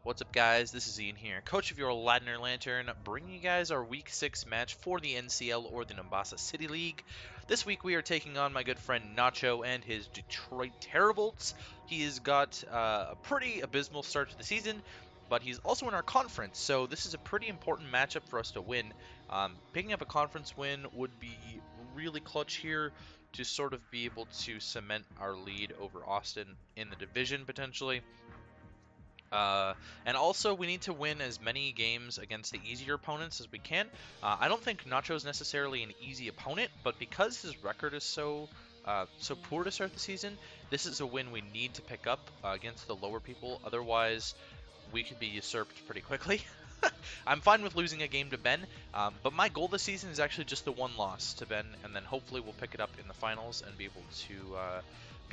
What's up, guys? This is Ian here, coach of your Ladner Lanturn, bringing you guys our Week 6 match for the NCL or the Mombasa City League. This week we are taking on my good friend Nacho and his Detroit Teravolts. He has got a pretty abysmal start to the season, but he's also in our conference, so this is a pretty important matchup for us to win. Picking up a conference win would be really clutch here to sort of be able to cement our lead over Austin in the division potentially. And also, we need to win as many games against the easier opponents as we can. I don't think Nacho is necessarily an easy opponent, but because his record is so poor to start the season, this is a win we need to pick up against the lower people. Otherwise, we could be usurped pretty quickly. I'm fine with losing a game to Ben, but my goal this season is actually just the one loss to Ben, and then hopefully we'll pick it up in the finals and be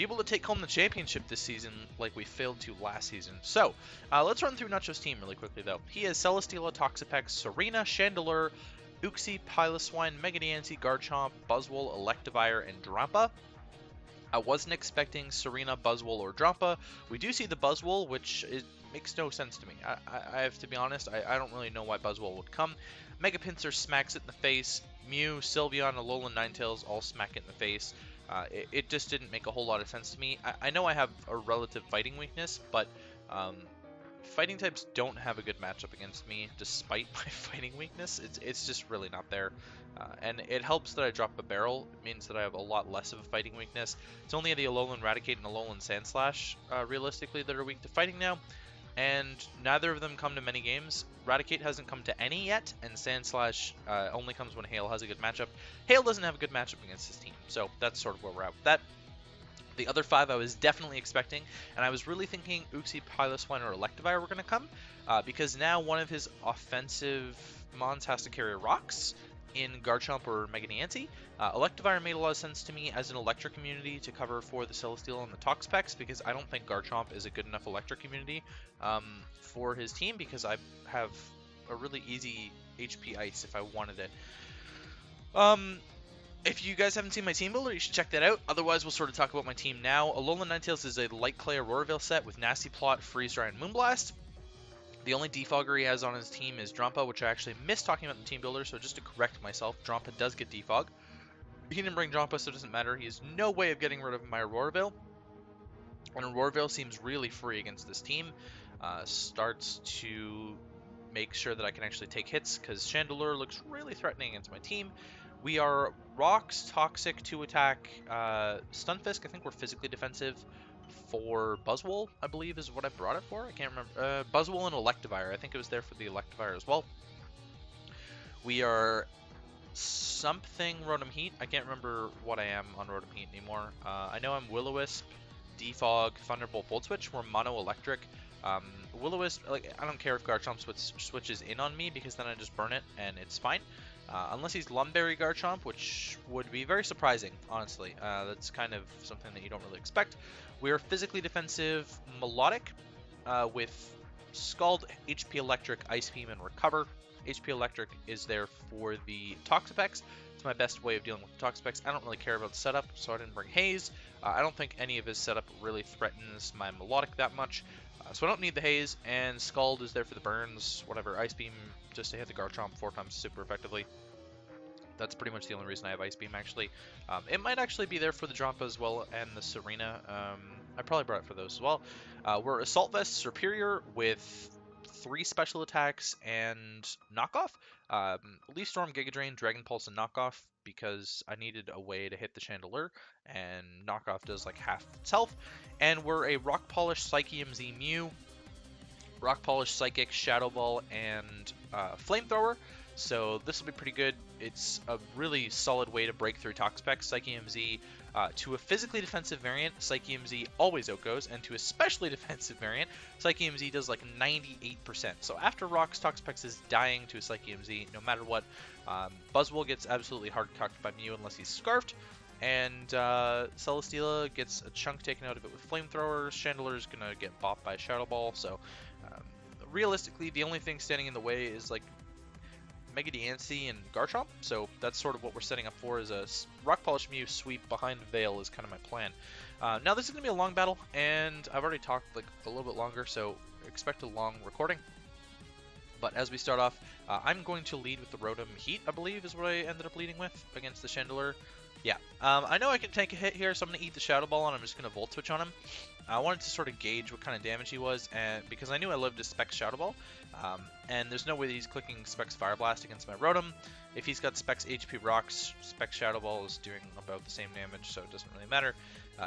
able to take home the championship this season like we failed to last season. So, let's run through Nacho's team really quickly, though. He has Celesteela, Toxapex, Serena, Chandelure, Uxie, Piloswine, Meganiancy, Garchomp, Buzzwole, Electivire, and Drampa. I wasn't expecting Serena, Buzzwole, or Drampa. We do see the Buzzwole, which makes no sense to me. I have to be honest, I don't really know why Buzzwole would come. Mega Pinsir smacks it in the face. Mew, Sylveon, Alolan Ninetales all smack it in the face. It just didn't make a whole lot of sense to me. I know I have a relative fighting weakness, but fighting types don't have a good matchup against me, despite my fighting weakness. It's just really not there. And it helps that I drop a barrel. It means that I have a lot less of a fighting weakness. It's only the Alolan Raticate and Alolan Sandslash, realistically, that are weak to fighting now. And neither of them come to many games. Raticate hasn't come to any yet, and Sandslash only comes when Hail has a good matchup. Hail doesn't have a good matchup against his team, so that's sort of where we're at with that. The other five I was definitely expecting, and I was really thinking Uxie, Piloswine, or Electivire were going to come, because now one of his offensive mons has to carry rocks in Garchomp or Meganiancy. Electivire made a lot of sense to me as an electric immunity to cover for the Celesteela and the Toxapex, because I don't think Garchomp is a good enough electric immunity for his team, because I have a really easy HP Ice if I wanted it. If you guys haven't seen my team builder, you should check that out. Otherwise, we'll sort of talk about my team now. Alolan Ninetales is a Light Clay Auroraville set with Nasty Plot, Freeze Dry, and Moonblast. The only defogger he has on his team is Drampa, which I actually missed talking about in the team builder, so just to correct myself, Drampa does get defog. He didn't bring Drampa, so it doesn't matter. He has no way of getting rid of my Auroraville. And Auroraville seems really free against this team. Starts to make sure that I can actually take hits, because Chandelure looks really threatening against my team. We are Rocks, Toxic, 2-attack, Stunfisk. I think we're physically defensive for Buzzwole, I believe is what I brought it for. I can't remember. Buzzwole and Electivire. I think it was there for the Electivire as well. We are something Rotom-Heat. I can't remember what I am on Rotom-Heat anymore. I know I'm Will-O-Wisp, Defog, Thunderbolt, Volt Switch. We're Mono Electric. Will-O-Wisp, like, I don't care if Garchomp switches in on me, because then I just burn it and it's fine. Unless he's Lumberry Garchomp, which would be very surprising, honestly. That's kind of something that you don't really expect. We are physically defensive Melodic with Scald, HP Electric, Ice Beam, and Recover. HP Electric is there for the Toxapex. It's my best way of dealing with the Toxapex. I don't really care about the setup, so I didn't bring Haze. I don't think any of his setup really threatens my Melodic that much. So I don't need the Haze, and Scald is there for the burns, whatever, Ice Beam, just to hit the Garchomp 4 times super effectively. That's pretty much the only reason I have Ice Beam, actually. It might actually be there for the Drampa as well, and the Serena. I probably brought it for those as well. We're Assault Vest Superior with 3 special attacks and Knockoff. Leaf Storm, Giga Drain, Dragon Pulse, and Knockoff, because I needed a way to hit the Chandelure, and Knockoff does like half its health. And we're a Rock Polish, Psyche MZ Mew, Rock Polish, Psychic, Shadow Ball, and Flamethrower. So this will be pretty good. It's a really solid way to break through Toxapex. Psyche MZ to a physically defensive variant, Psyche MZ always outgoes, and to a specially defensive variant, Psyche MZ does like 98%. So after Rocks, Toxapex is dying to a Psyche MZ no matter what. Buzzwole gets absolutely hard-cocked by Mew unless he's Scarfed, and Celesteela gets a chunk taken out of it with Flamethrowers. Chandelure's gonna get bopped by Shadow Ball, so realistically the only thing standing in the way is like Mega Diancie and Garchomp, so that's sort of what we're setting up for, is a Rock Polish Mew sweep behind Veil is kind of my plan. Now this is going to be a long battle, and I've already talked like a little bit longer, so expect a long recording. But as we start off, I'm going to lead with the Rotom-Heat, I believe, is what I ended up leading with against the Chandelure. Yeah, I know I can take a hit here, so I'm going to eat the Shadow Ball, and I'm just going to Volt Switch on him. I wanted to sort of gauge what kind of damage he was, and because I knew I lived to Specs Shadow Ball, and there's no way that he's clicking Specs Fire Blast against my Rotom. If he's got Specs HP Rocks, Specs Shadow Ball is doing about the same damage, so it doesn't really matter.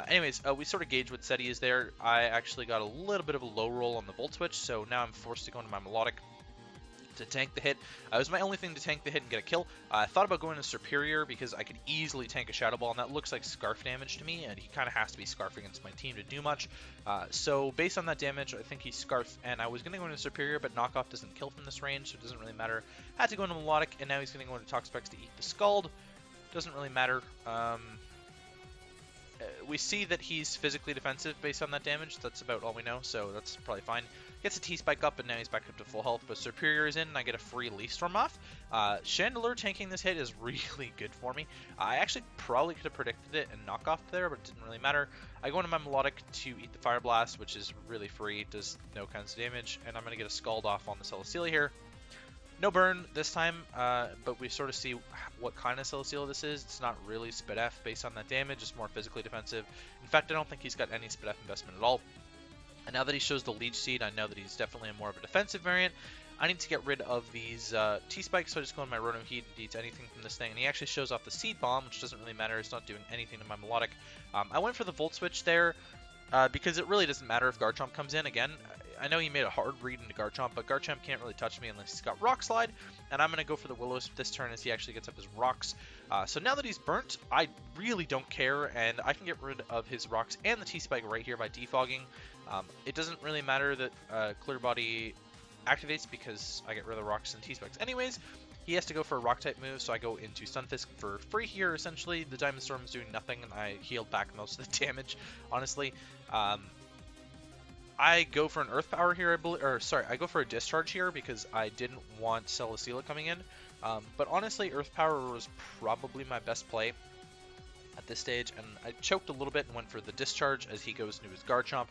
Anyways, we sort of gauge what set he is there. I actually got a little bit of a low roll on the Volt Switch, so now I'm forced to go into my Melodic to tank the hit. It was my only thing to tank the hit and get a kill. I thought about going to Superior because I could easily tank a Shadow Ball, and that looks like Scarf damage to me, and he kind of has to be Scarf against my team to do much. So based on that damage, I think he's Scarf, and I was going to go into Superior, but Knockoff doesn't kill from this range, so it doesn't really matter. Had to go into Melodic, and now he's going to go into Talk Specs to eat the Scald. Doesn't really matter. We see that he's physically defensive based on that damage. That's about all we know, so that's probably fine. Gets a T-Spike up, and now he's back up to full health, but Superior is in, and I get a free Leaf Storm off. Chandelure tanking this hit is really good for me. I actually probably could have predicted it and knock off there, but it didn't really matter. I go into my Melodic to eat the Fire Blast, which is really free, does no kinds of damage, and I'm going to get a Scald off on the Celesteela here. No burn this time, but we sort of see what kind of Celesteela this is. It's not really Spit F based on that damage, it's more physically defensive. In fact, I don't think he's got any Spit F investment at all. And now that he shows the Leech Seed, I know that he's definitely more of a defensive variant. I need to get rid of these T-Spikes, so I just go in my Rotom-Heat and eats anything from this thing. And he actually shows off the Seed Bomb, which doesn't really matter. It's not doing anything to my Melodic. I went for the Volt Switch there because it really doesn't matter if Garchomp comes in. Again, I know he made a hard read into Garchomp, but Garchomp can't really touch me unless he's got Rock Slide. And I'm going to go for the Will-O-Wisp this turn as he actually gets up his Rocks. So now that he's burnt, I really don't care, and I can get rid of his Rocks and the T-Spike right here by defogging. It doesn't really matter that Clear Body activates because I get rid of the Rocks and T-Spikes anyways. He has to go for a Rock-type move, so I go into Stunfisk for free here, essentially. The Diamond Storm is doing nothing, and I healed back most of the damage, honestly. I go for an Earth Power here, I go for a Discharge here because I didn't want Celesteela coming in. But honestly, Earth Power was probably my best play at this stage, and I choked a little bit and went for the Discharge as he goes into his Garchomp.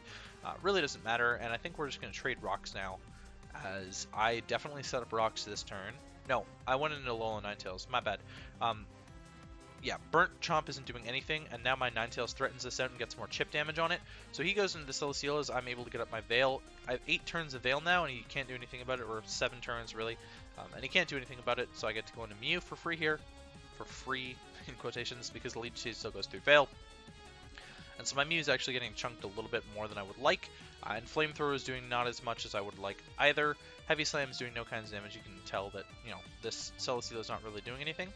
Really doesn't matter, and I think we're just going to trade Rocks now, as I definitely set up Rocks this turn. No, I went into Alolan Ninetales, my bad. Yeah, Burnt Chomp isn't doing anything, and now my Ninetales threatens this out and gets more chip damage on it. So he goes into the Celesteela as I'm able to get up my Veil. I have 8 turns of Veil now, and he can't do anything about it, or 7 turns, really. And he can't do anything about it, so I get to go into Mew for free here. For free, in quotations, because the Leech Seed still goes through Veil. And so my Mew is actually getting chunked a little bit more than I would like. And Flamethrower is doing not as much as I would like either. Heavy Slam is doing no kinds of damage. You can tell that, you know, this Celesteela is not really doing anything.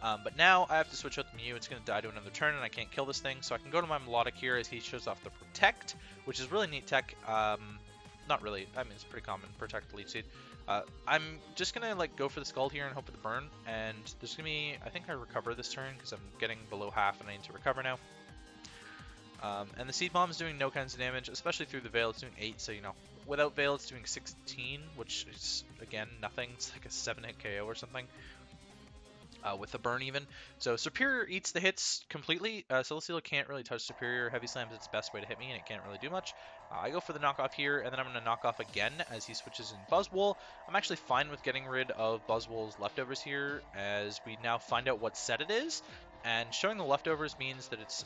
But now I have to switch out the Mew. It's going to die to another turn, and I can't kill this thing. So I can go to my Melodic here as he shows off the Protect, which is really neat tech. Not really. I mean, it's pretty common. Protect, Leech Seed. I'm just going to like go for the Scald here and hope for the burn. And there's going to be... I think I recover this turn because I'm getting below half and I need to recover now. And the Seed Bomb is doing no kinds of damage, especially through the Veil. It's doing 8, so, you know, without Veil it's doing 16, which is, again, nothing. It's like a 7-hit KO or something. With the burn even. So Superior eats the hits completely. Celesteela can't really touch Superior. Heavy Slam is its best way to hit me, and it can't really do much. I go for the knockoff here, and then I'm going to knock off again as he switches in Buzzwole. I'm actually fine with getting rid of Buzzwole's leftovers here, as we now find out what set it is. And showing the leftovers means that it's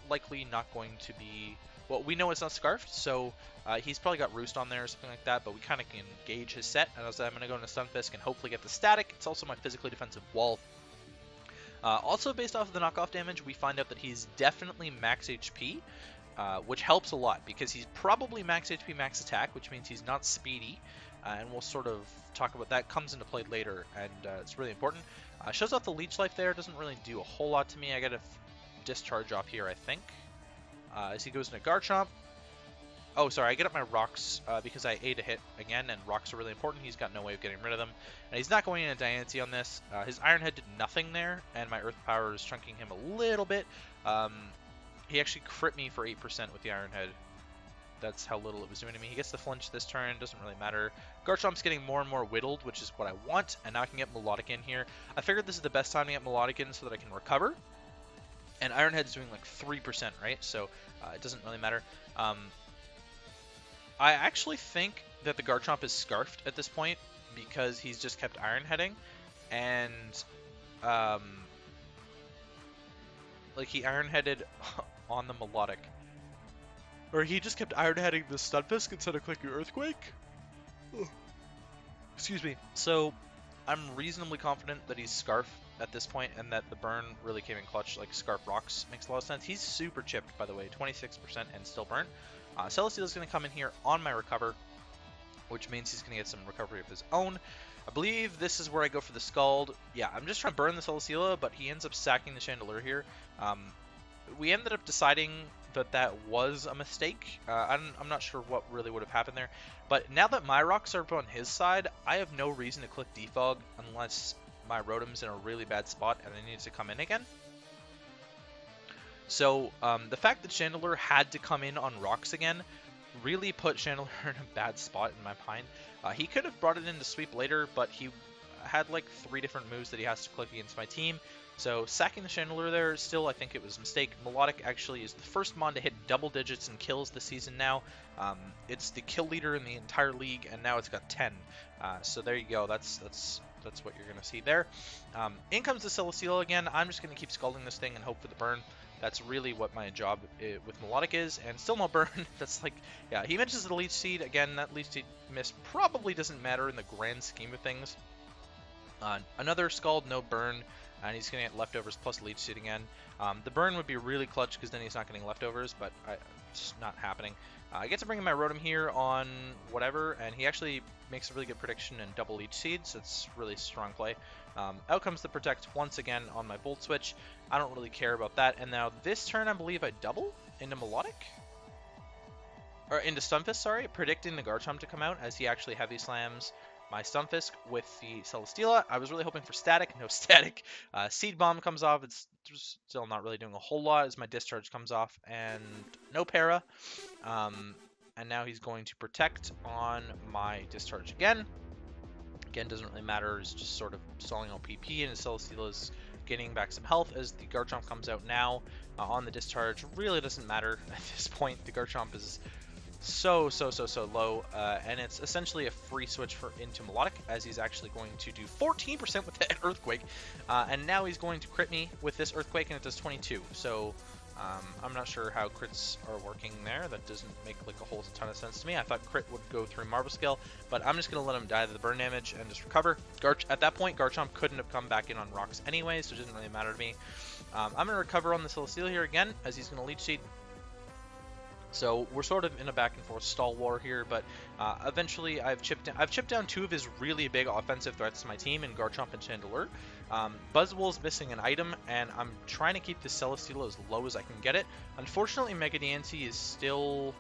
likely not going to be... Well, we know it's not Scarfed, so he's probably got Roost on there or something like that, but we kind of can gauge his set. And as I'm going to go into Stunfisk and hopefully get the Static. It's also my physically defensive wall. Also, based off of the knockoff damage, we find out that he's definitely max HP, which helps a lot, because he's probably max HP, max attack, which means he's not speedy. And we'll sort of talk about that. Comes into play later, and it's really important. Shows off the Leech Life there. Doesn't really do a whole lot to me. I get a Discharge off here, I think. As he goes into Garchomp. Oh, sorry, I get up my Rocks because I ate a hit again, and Rocks are really important. He's got no way of getting rid of them. And he's not going into Diancie on this. His Iron Head did nothing there, and my Earth Power is chunking him a little bit. He actually crit me for 8% with the Iron Head. that's how little it was doing to me. He gets the flinch this turn, doesn't really matter. Garchomp's getting more and more whittled, which is what I want, and now I can get Melodic in here. I figured this is the best time to get Melodic in so that I can recover. And Iron Head's doing like 3%, right? So it doesn't really matter. I actually think that the Garchomp is scarfed at this point because he's just kept Iron Heading, and like he Iron Headed on the Melodic. Or he just kept Iron Heading the Stunfisk instead of clicking Earthquake. Ugh. Excuse me. So I'm reasonably confident that he's Scarf at this point, and that the burn really came in clutch. Like Scarf Rocks makes a lot of sense. He's super chipped, by the way, 26% and still burn. Celesteela is going to come in here on my recover, which means he's going to get some recovery of his own. I believe this is where I go for the Scald. Yeah, I'm just trying to burn the Celesteela, but he ends up sacking the Chandelure here. We ended up deciding that that was a mistake. I'm not sure what really would have happened there. But now that my rocks are on his side, I have no reason to click Defog unless my Rotom's in a really bad spot and it needs to come in again. So the fact that Chandelure had to come in on rocks again really put Chandelure in a bad spot in my mind. He could have brought it into sweep later, but he had like 3 different moves that he has to click against my team. So sacking the Chandelure there, still I think it was a mistake. Melodic actually is the first mon to hit double digits in kills this season now. It's the kill leader in the entire league, and now it's got 10. So there you go. That's what you're going to see there. In comes the Celesteela again. I'm just going to keep scalding this thing and hope for the burn. That's really what my job with Melodic is, and still no burn. That's like, yeah, he mentions the Leech Seed. Again, that Leech Seed miss probably doesn't matter in the grand scheme of things. Another Scald, no burn, and he's going to get leftovers plus Leech Seed again. The burn would be really clutch because then he's not getting leftovers, but it's not happening. I get to bring in my Rotom here on whatever, and he actually makes a really good prediction and double Leech Seeds. It's really strong play. Out comes the Protect once again on my Volt Switch. I don't really care about that. And now this turn, I believe I double into Melodic? Or into Stunfisk, sorry, predicting the Garchomp to come out as he actually Heavy Slams my Stunfisk with the Celesteela. I was really hoping for static, no static. Seed Bomb comes off. It's still not really doing a whole lot as my Discharge comes off, and no Para. And now he's going to Protect on my Discharge again. Again, doesn't really matter. It's just sort of stalling on PP, and his Celesteela is getting back some health as the Garchomp comes out now on the Discharge. Really doesn't matter at this point. The Garchomp is so low, and it's essentially a free switch into Melodic, as he's actually going to do 14% with that Earthquake, and now he's going to crit me with this Earthquake, and it does 22. So I'm not sure how crits are working there. That doesn't make like a whole ton of sense to me. I thought crit would go through Marble Scale, but I'm just going to let him die to the burn damage and just recover. At that point, Garchomp couldn't have come back in on rocks anyway, so it doesn't really matter to me. I'm going to recover on the Celesteela here again, as he's going to Leech Seed. So we're sort of in a back and forth stall war here, but eventually I've chipped down 2 of his really big offensive threats to my team in Garchomp and Chandelure. Buzzwole's missing an item, and I'm trying to keep the Celesteela as low as I can get it. Unfortunately, Mega Diancie is still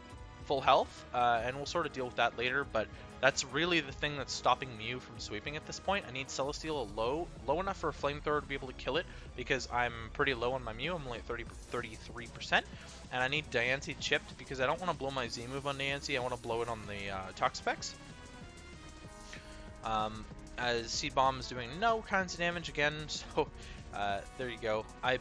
full health, and we'll sort of deal with that later, but that's really the thing that's stopping Mew from sweeping at this point. I need Celesteela low enough for a Flamethrower to be able to kill it, because I'm pretty low on my Mew. I'm only at 33%, and I need Diancie chipped because I don't want to blow my Z move on Diancie. I want to blow it on the Toxapex. As Seed Bomb is doing no kinds of damage again, so there you go. I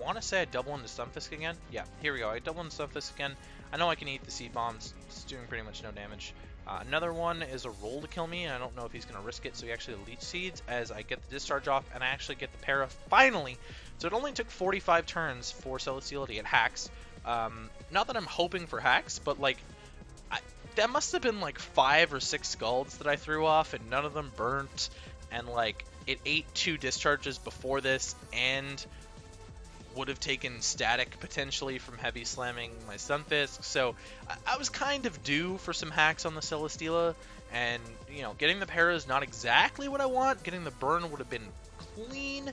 want to say I double into Stunfisk again. Yeah, here we go. I double into Stunfisk again. I know I can eat the Seed Bombs. It's doing pretty much no damage. Another one is a roll to kill me, and I don't know if he's going to risk it, so he actually Leech Seeds as I get the Discharge off, and I actually get the Para finally. So it only took 45 turns for Celesteela to get hacks. Not that I'm hoping for hacks, but like, that must have been like 5 or 6 Scalds that I threw off, and none of them burnt, and like, it ate 2 Discharges before this, and would have taken static potentially from heavy slamming my Stunfisk, so I was kind of due for some hacks on the Celesteela, and you know, getting the Para is not exactly what I want. Getting the burn would have been clean,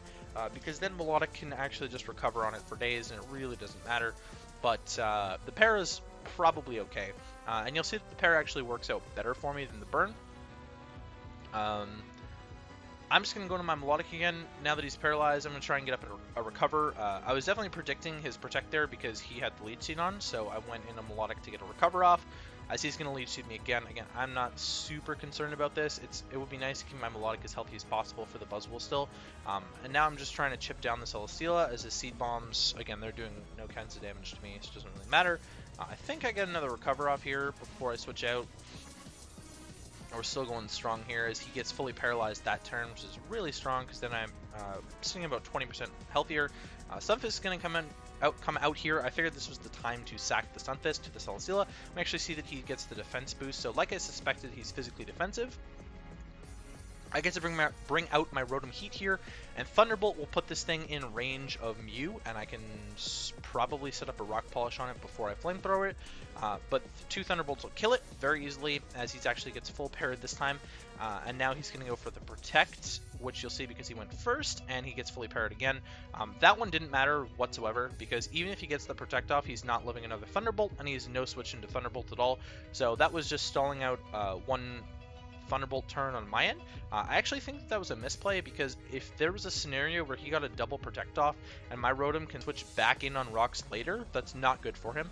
because then Melodic can actually just recover on it for days, and it really doesn't matter. But the Para is probably okay, and you'll see that the Para actually works out better for me than the burn. I'm just going to go to my Melodic again. Now that he's paralyzed, I'm going to try and get up a Recover. I was definitely predicting his Protect there because he had the Leech Seed on, so I went in a Melodic to get a Recover off. I see he's going to Leech Seed me again. Again, I'm not super concerned about this. It would be nice to keep my Melodic as healthy as possible for the Buzzwole still. And now I'm just trying to chip down the Celesteela as his Seed Bombs, again, they're doing no kinds of damage to me, so it doesn't really matter. I think I get another Recover off here before I switch out. We're still going strong here as he gets fully paralyzed that turn, which is really strong because then I'm sitting about 20% healthier. Stunfisk is going to come out here. I figured this was the time to sack the Stunfisk to the Celesteela. We actually see that he gets the defense boost, so like I suspected, he's physically defensive. I get to bring out my Rotom-Heat here, and Thunderbolt will put this thing in range of Mew, and I can probably set up a Rock Polish on it before I Flamethrower it. But 2 Thunderbolts will kill it very easily, as he actually gets full parried this time. And now he's going to go for the Protect, which you'll see because he went first, and he gets fully parried again. That one didn't matter whatsoever, because even if he gets the Protect off, he's not living another Thunderbolt, and he has no switch into Thunderbolt at all. So that was just stalling out one Thunderbolt turn on my end. I actually think that was a misplay, because if there was a scenario where he got a double Protect off and my Rotom can switch back in on rocks later, that's not good for him.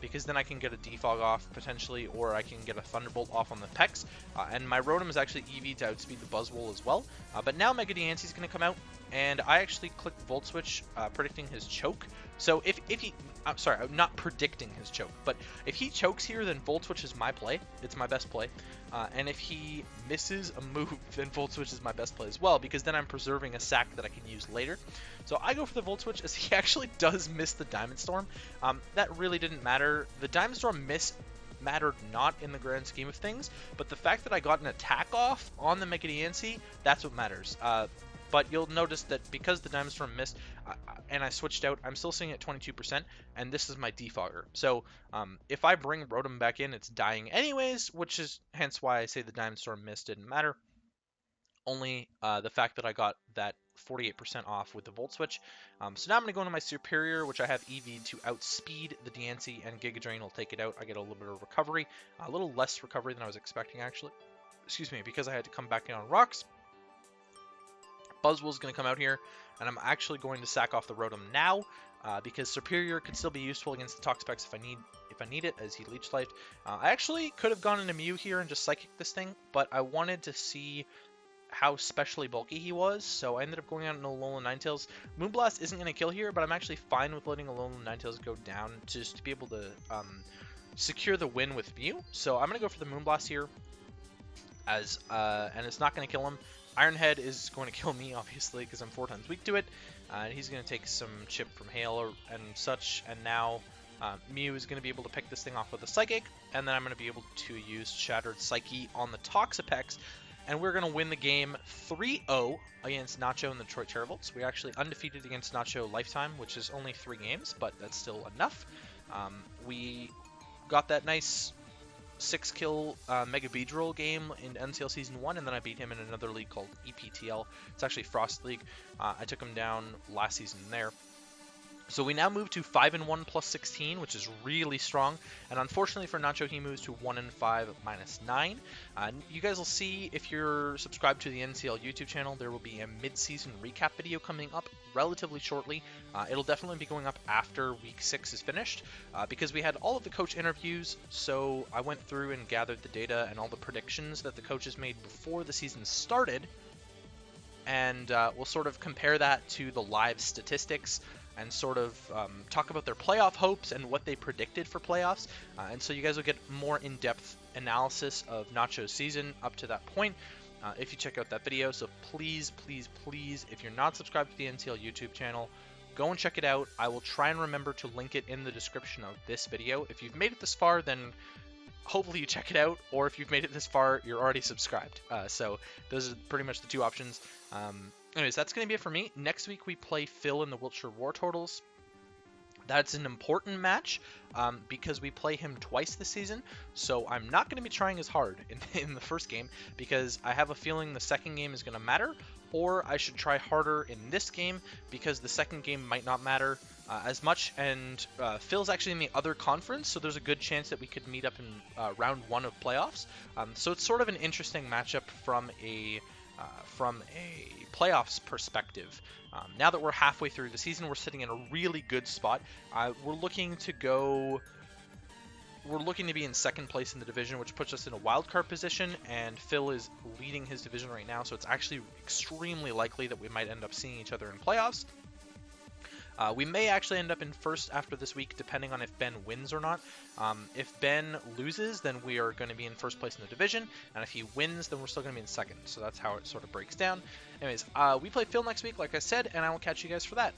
Because then I can get a Defog off potentially, or I can get a Thunderbolt off on the Pex. And my Rotom is actually EV to outspeed the Buzzwole as well. But now Mega Diancie is going to come out, and I actually clicked Volt Switch, predicting his choke. So if he, sorry, I'm not predicting his choke, but if he chokes here, then Volt Switch is my play. It's my best play. And if he misses a move, then Volt Switch is my best play as well, because then I'm preserving a sack that I can use later. So I go for the Volt Switch, as he actually does miss the Diamond Storm. That really didn't matter. The Diamond Storm miss mattered not in the grand scheme of things, but the fact that I got an attack off on the Mega Diancie, that's what matters. But you'll notice that because the Diamond Storm missed and I switched out, I'm still sitting at 22%, and this is my defogger. So if I bring Rotom back in, it's dying anyways, which is hence why I say the Diamond Storm miss didn't matter. Only the fact that I got that 48% off with the Volt Switch. So now I'm going to go into my Superior, which I have EV to outspeed the Diancie, and Giga Drain will take it out. I get a little bit of recovery, a little less recovery than I was expecting actually. Excuse me, because I had to come back in on rocks. Buzzwole's going to come out here, and I'm actually going to sack off the Rotom now, because Superior could still be useful against the Toxapex if I need it, as he Leech Lifed. I actually could have gone into Mew here and just Psychic this thing, but I wanted to see how specially bulky he was, so I ended up going out in Alolan Ninetales. Moonblast isn't going to kill here, but I'm actually fine with letting Alolan Ninetales go down just to be able to secure the win with Mew. So I'm going to go for the Moonblast here, as and it's not going to kill him. Iron Head is going to kill me, obviously, because I'm 4 times weak to it. And he's going to take some chip from Hail and such. And now Mew is going to be able to pick this thing off with a Psychic. And then I'm going to be able to use Shattered Psyche on the Toxapex. And we're going to win the game 3-0 against Nacho and the Detroit Teravolts. We're actually undefeated against Nacho lifetime, which is only 3 games, but that's still enough. We got that nice 6-kill Mega Beedrill game in NCL Season 1, and then I beat him in another league called EPTL. It's actually Frost League. I took him down last season there. So we now move to 5-1 plus 16, which is really strong. And unfortunately for Nacho, he moves to 1-5 minus 9. You guys will see, if you're subscribed to the NCL YouTube channel, there will be a mid-season recap video coming up relatively shortly. It'll definitely be going up after Week 6 is finished, because we had all of the coach interviews. So I went through and gathered the data and all the predictions that the coaches made before the season started. And we'll sort of compare that to the live statistics and sort of talk about their playoff hopes and what they predicted for playoffs. And so you guys will get more in-depth analysis of Nacho's season up to that point if you check out that video. So please, please, please, if you're not subscribed to the NCL YouTube channel, go and check it out. I will try and remember to link it in the description of this video. If you've made it this far, then hopefully you check it out, or if you've made it this far, you're already subscribed. So those are pretty much the 2 options. Anyways, that's going to be it for me. Next week we play Phil in the Wiltshire War Turtles. That's an important match because we play him twice this season, so I'm not going to be trying as hard in the first game, because I have a feeling the second game is going to matter, or I should try harder in this game because the second game might not matter as much, and Phil's actually in the other conference, so there's a good chance that we could meet up in round 1 of playoffs. So it's sort of an interesting matchup from a from a playoffs perspective. Now that we're halfway through the season, we're sitting in a really good spot. We're looking to be in second place in the division, which puts us in a wild card position, and Phil is leading his division right now, so it's actually extremely likely that we might end up seeing each other in playoffs. We may actually end up in first after this week, depending on if Ben wins or not. If Ben loses, then we are going to be in first place in the division, and if he wins, then we're still going to be in second. So that's how it sort of breaks down. Anyways, we play Phil next week, like I said, and I will catch you guys for that.